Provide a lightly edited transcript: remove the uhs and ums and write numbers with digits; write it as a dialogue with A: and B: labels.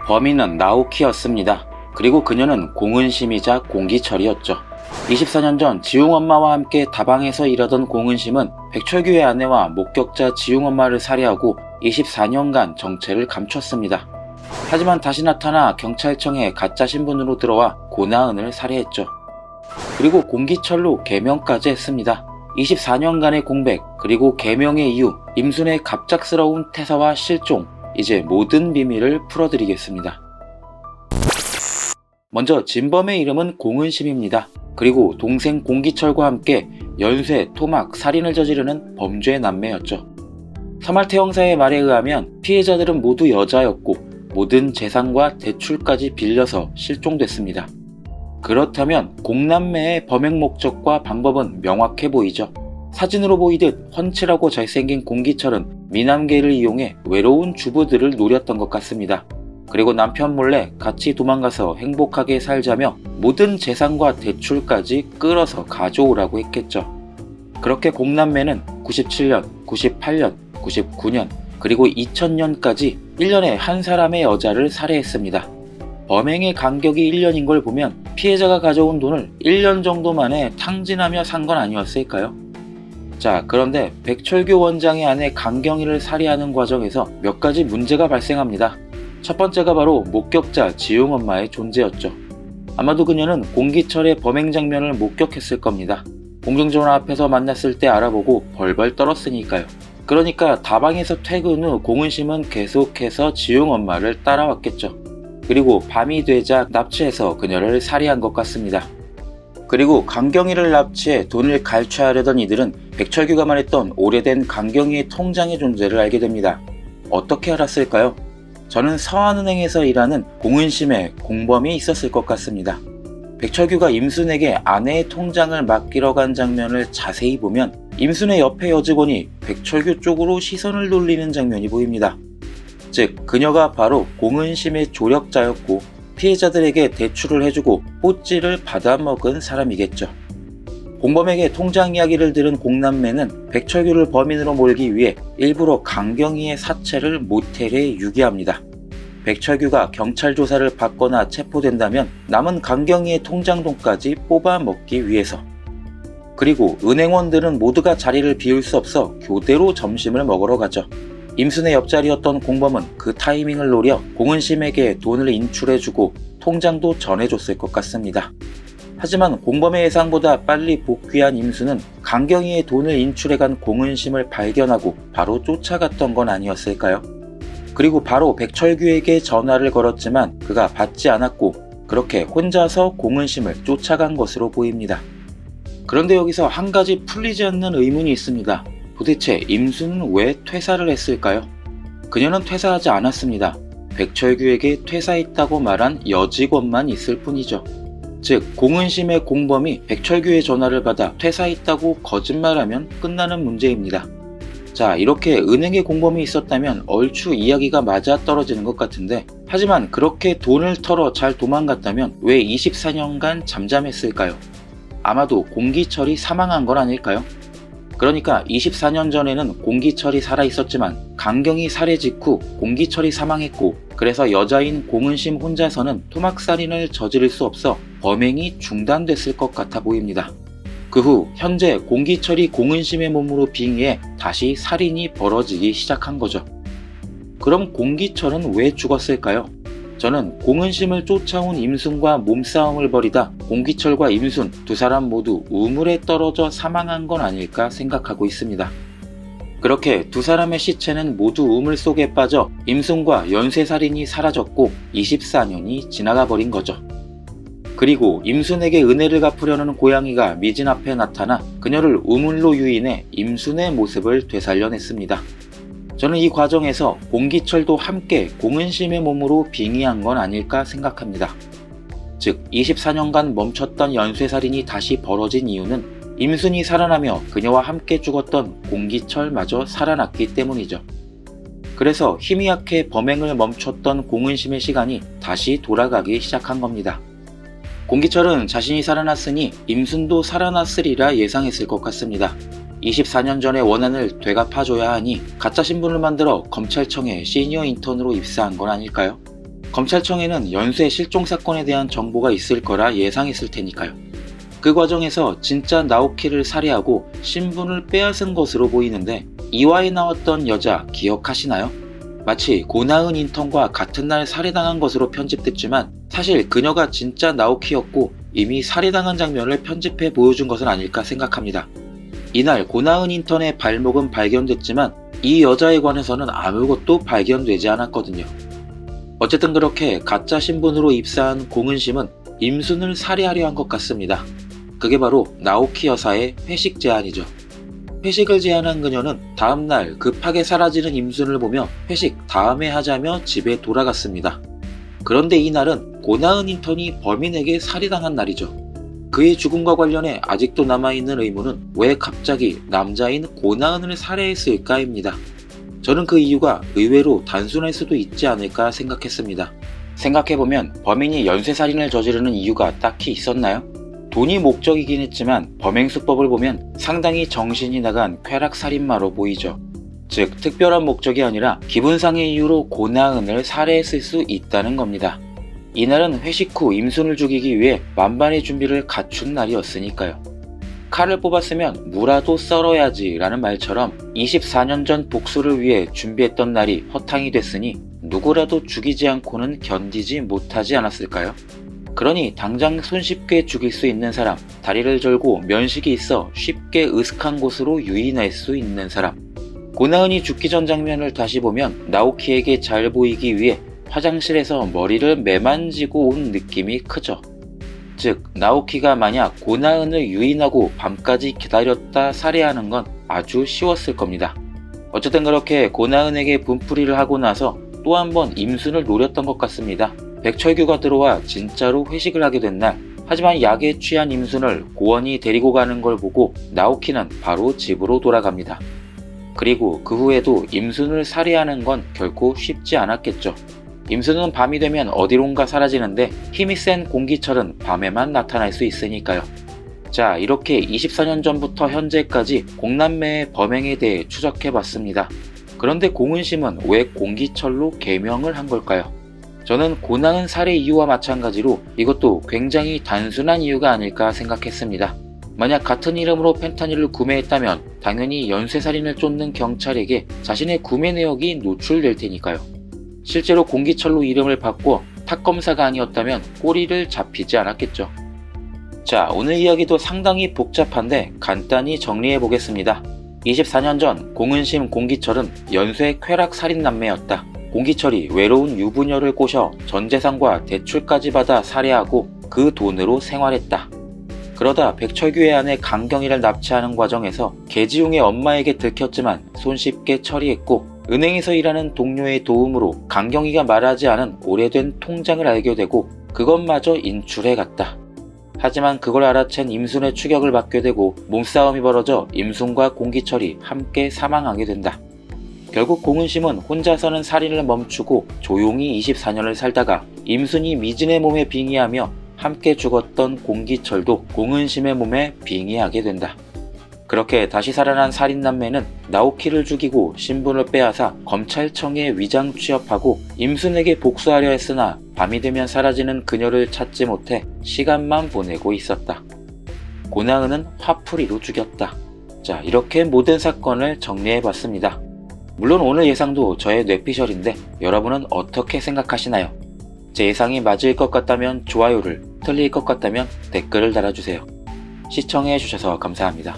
A: 범인은 나오키였습니다. 그리고 그녀는 공은심이자 공기철이었죠. 24년 전 지웅엄마와 함께 다방에서 일하던 공은심은 백철규의 아내와 목격자 지웅엄마를 살해하고 24년간 정체를 감췄습니다. 하지만 다시 나타나 경찰청에 가짜 신분으로 들어와 고나은을 살해했죠. 그리고 공기철로 개명까지 했습니다. 24년간의 공백, 그리고 개명의 이유, 임순의 갑작스러운 퇴사와 실종, 이제 모든 비밀을 풀어드리겠습니다. 먼저 진범의 이름은 공은심입니다. 그리고 동생 공기철과 함께 연쇄, 토막, 살인을 저지르는 범죄 남매였죠. 서말태 형사의 말에 의하면 피해자들은 모두 여자였고 모든 재산과 대출까지 빌려서 실종됐습니다. 그렇다면 공남매의 범행 목적과 방법은 명확해 보이죠. 사진으로 보이듯 훤칠하고 잘생긴 공기철은 미남계를 이용해 외로운 주부들을 노렸던 것 같습니다. 그리고 남편 몰래 같이 도망가서 행복하게 살자며 모든 재산과 대출까지 끌어서 가져오라고 했겠죠. 그렇게 공남매는 97년, 98년, 99년, 그리고 2000년까지 1년에 한 사람의 여자를 살해했습니다. 범행의 간격이 1년인 걸 보면 피해자가 가져온 돈을 1년 정도 만에 탕진하며 산 건 아니었을까요? 자, 그런데 백철규 원장의 아내 강경희를 살해하는 과정에서 몇 가지 문제가 발생합니다. 첫 번째가 바로 목격자 지웅엄마의 존재였죠. 아마도 그녀는 공기철의 범행 장면을 목격했을 겁니다. 공중전화 앞에서 만났을 때 알아보고 벌벌 떨었으니까요. 그러니까 다방에서 퇴근 후 공은심은 계속해서 지웅엄마를 따라왔겠죠. 그리고 밤이 되자 납치해서 그녀를 살해한 것 같습니다. 그리고 강경희를 납치해 돈을 갈취하려던 이들은 백철규가 말했던 오래된 강경희의 통장의 존재를 알게 됩니다. 어떻게 알았을까요? 저는 서한은행에서 일하는 공은심의 공범이 있었을 것 같습니다. 백철규가 임순에게 아내의 통장을 맡기러 간 장면을 자세히 보면 임순의 옆에 여직원이 백철규 쪽으로 시선을 돌리는 장면이 보입니다. 즉, 그녀가 바로 공은심의 조력자였고 피해자들에게 대출을 해주고 뽀찌를 받아먹은 사람이겠죠. 공범에게 통장 이야기를 들은 공남매는 백철규를 범인으로 몰기 위해 일부러 강경희의 사체를 모텔에 유기합니다. 백철규가 경찰 조사를 받거나 체포된다면 남은 강경희의 통장돈까지 뽑아먹기 위해서. 그리고 은행원들은 모두가 자리를 비울 수 없어 교대로 점심을 먹으러 가죠. 임순의 옆자리였던 공범은 그 타이밍을 노려 공은심에게 돈을 인출해주고 통장도 전해줬을 것 같습니다. 하지만 공범의 예상보다 빨리 복귀한 임순은 강경희의 돈을 인출해간 공은심을 발견하고 바로 쫓아갔던 건 아니었을까요? 그리고 바로 백철규에게 전화를 걸었지만 그가 받지 않았고 그렇게 혼자서 공은심을 쫓아간 것으로 보입니다. 그런데 여기서 한 가지 풀리지 않는 의문이 있습니다. 도대체 임순은 왜 퇴사를 했을까요? 그녀는 퇴사하지 않았습니다. 백철규에게 퇴사했다고 말한 여직원만 있을 뿐이죠. 즉, 공은심의 공범이 백철규의 전화를 받아 퇴사했다고 거짓말하면 끝나는 문제입니다. 자, 이렇게 은행에 공범이 있었다면 얼추 이야기가 맞아떨어지는 것 같은데, 하지만 그렇게 돈을 털어 잘 도망갔다면 왜 24년간 잠잠했을까요? 아마도 공기철이 사망한 건 아닐까요? 그러니까 24년 전에는 공기철이 살아있었지만 강경희 살해 직후 공기철이 사망했고, 그래서 여자인 공은심 혼자서는 토막살인을 저지를 수 없어 범행이 중단됐을 것 같아 보입니다. 그 후 현재 공기철이 공은심의 몸으로 빙의해 다시 살인이 벌어지기 시작한 거죠. 그럼 공기철은 왜 죽었을까요? 저는 공은심을 쫓아온 임순과 몸싸움을 벌이다 공기철과 임순 두 사람 모두 우물에 떨어져 사망한 건 아닐까 생각하고 있습니다. 그렇게 두 사람의 시체는 모두 우물 속에 빠져 임순과 연쇄살인이 사라졌고 24년이 지나가 버린 거죠. 그리고 임순에게 은혜를 갚으려는 고양이가 미진 앞에 나타나 그녀를 우물로 유인해 임순의 모습을 되살려냈습니다. 저는 이 과정에서 공기철도 함께 공은심의 몸으로 빙의한 건 아닐까 생각합니다. 즉, 24년간 멈췄던 연쇄살인이 다시 벌어진 이유는 임순이 살아나며 그녀와 함께 죽었던 공기철마저 살아났기 때문이죠. 그래서 힘이 약해 범행을 멈췄던 공은심의 시간이 다시 돌아가기 시작한 겁니다. 공기철은 자신이 살아났으니 임순도 살아났으리라 예상했을 것 같습니다. 24년 전의 원한을 되갚아줘야 하니 가짜 신분을 만들어 검찰청에 시니어 인턴으로 입사한 건 아닐까요? 검찰청에는 연쇄 실종 사건에 대한 정보가 있을 거라 예상했을 테니까요. 그 과정에서 진짜 나오키를 살해하고 신분을 빼앗은 것으로 보이는데 이화에 나왔던 여자 기억하시나요? 마치 고나은 인턴과 같은 날 살해당한 것으로 편집됐지만 사실 그녀가 진짜 나오키였고 이미 살해당한 장면을 편집해 보여준 것은 아닐까 생각합니다. 이날 고나은 인턴의 발목은 발견됐지만 이 여자에 관해서는 아무것도 발견되지 않았거든요. 어쨌든 그렇게 가짜 신분으로 입사한 공은심은 임순을 살해하려 한 것 같습니다. 그게 바로 나오키 여사의 회식 제안이죠. 회식을 제안한 그녀는 다음날 급하게 사라지는 임순을 보며 회식 다음에 하자며 집에 돌아갔습니다. 그런데 이날은 고나은 인턴이 범인에게 살해당한 날이죠. 그의 죽음과 관련해 아직도 남아있는 의문은 왜 갑자기 남자인 고나은을 살해했을까입니다. 저는 그 이유가 의외로 단순할 수도 있지 않을까 생각했습니다. 생각해보면 범인이 연쇄살인을 저지르는 이유가 딱히 있었나요? 돈이 목적이긴 했지만 범행 수법을 보면 상당히 정신이 나간 쾌락살인마로 보이죠. 즉 특별한 목적이 아니라 기분상의 이유로 고나은을 살해했을 수 있다는 겁니다. 이날은 회식 후 임순을 죽이기 위해 만반의 준비를 갖춘 날이었으니까요. 칼을 뽑았으면 무라도 썰어야지 라는 말처럼 24년 전 복수를 위해 준비했던 날이 허탕이 됐으니 누구라도 죽이지 않고는 견디지 못하지 않았을까요? 그러니 당장 손쉽게 죽일 수 있는 사람, 다리를 절고 면식이 있어 쉽게 으슥한 곳으로 유인할 수 있는 사람. 고나은이 죽기 전 장면을 다시 보면 나오키에게 잘 보이기 위해 화장실에서 머리를 매만지고 온 느낌이 크죠. 즉 나오키가 만약 고나은을 유인하고 밤까지 기다렸다 살해하는 건 아주 쉬웠을 겁니다. 어쨌든 그렇게 고나은에게 분풀이를 하고 나서 또 한 번 임순을 노렸던 것 같습니다. 백철규가 들어와 진짜로 회식을 하게 된 날, 하지만 약에 취한 임순을 고원이 데리고 가는 걸 보고 나오키는 바로 집으로 돌아갑니다. 그리고 그 후에도 임순을 살해하는 건 결코 쉽지 않았겠죠. 임순은 밤이 되면 어디론가 사라지는데 힘이 센 공기철은 밤에만 나타날 수 있으니까요. 자, 이렇게 24년 전부터 현재까지 공남매의 범행에 대해 추적해봤습니다. 그런데 공은심은 왜 공기철로 개명을 한 걸까요? 저는 고나은 살해 이유와 마찬가지로 이것도 굉장히 단순한 이유가 아닐까 생각했습니다. 만약 같은 이름으로 펜타닐을 구매했다면 당연히 연쇄살인을 쫓는 경찰에게 자신의 구매 내역이 노출될 테니까요. 실제로 공기철로 이름을 바꿔 탁검사가 아니었다면 꼬리를 잡히지 않았겠죠. 자, 오늘 이야기도 상당히 복잡한데 간단히 정리해 보겠습니다. 24년 전 공은심 공기철은 연쇄 쾌락 살인 남매였다. 공기철이 외로운 유부녀를 꼬셔 전 재산과 대출까지 받아 살해하고 그 돈으로 생활했다. 그러다 백철규의 아내 강경이를 납치하는 과정에서 계지용의 엄마에게 들켰지만 손쉽게 처리했고 은행에서 일하는 동료의 도움으로 강경이가 말하지 않은 오래된 통장을 알게 되고 그것마저 인출해갔다. 하지만 그걸 알아챈 임순의 추격을 받게 되고 몸싸움이 벌어져 임순과 공기철이 함께 사망하게 된다. 결국 공은심은 혼자서는 살인을 멈추고 조용히 24년을 살다가 임순이 미진의 몸에 빙의하며 함께 죽었던 공기철도 공은심의 몸에 빙의하게 된다. 그렇게 다시 살아난 살인남매는 나오키를 죽이고 신분을 빼앗아 검찰청에 위장 취업하고 임순에게 복수하려 했으나 밤이 되면 사라지는 그녀를 찾지 못해 시간만 보내고 있었다. 고나은은 화풀이로 죽였다. 자, 이렇게 모든 사건을 정리해봤습니다. 물론 오늘 예상도 저의 뇌피셜인데 여러분은 어떻게 생각하시나요? 제 예상이 맞을 것 같다면 좋아요를, 틀릴 것 같다면 댓글을 달아주세요. 시청해주셔서 감사합니다.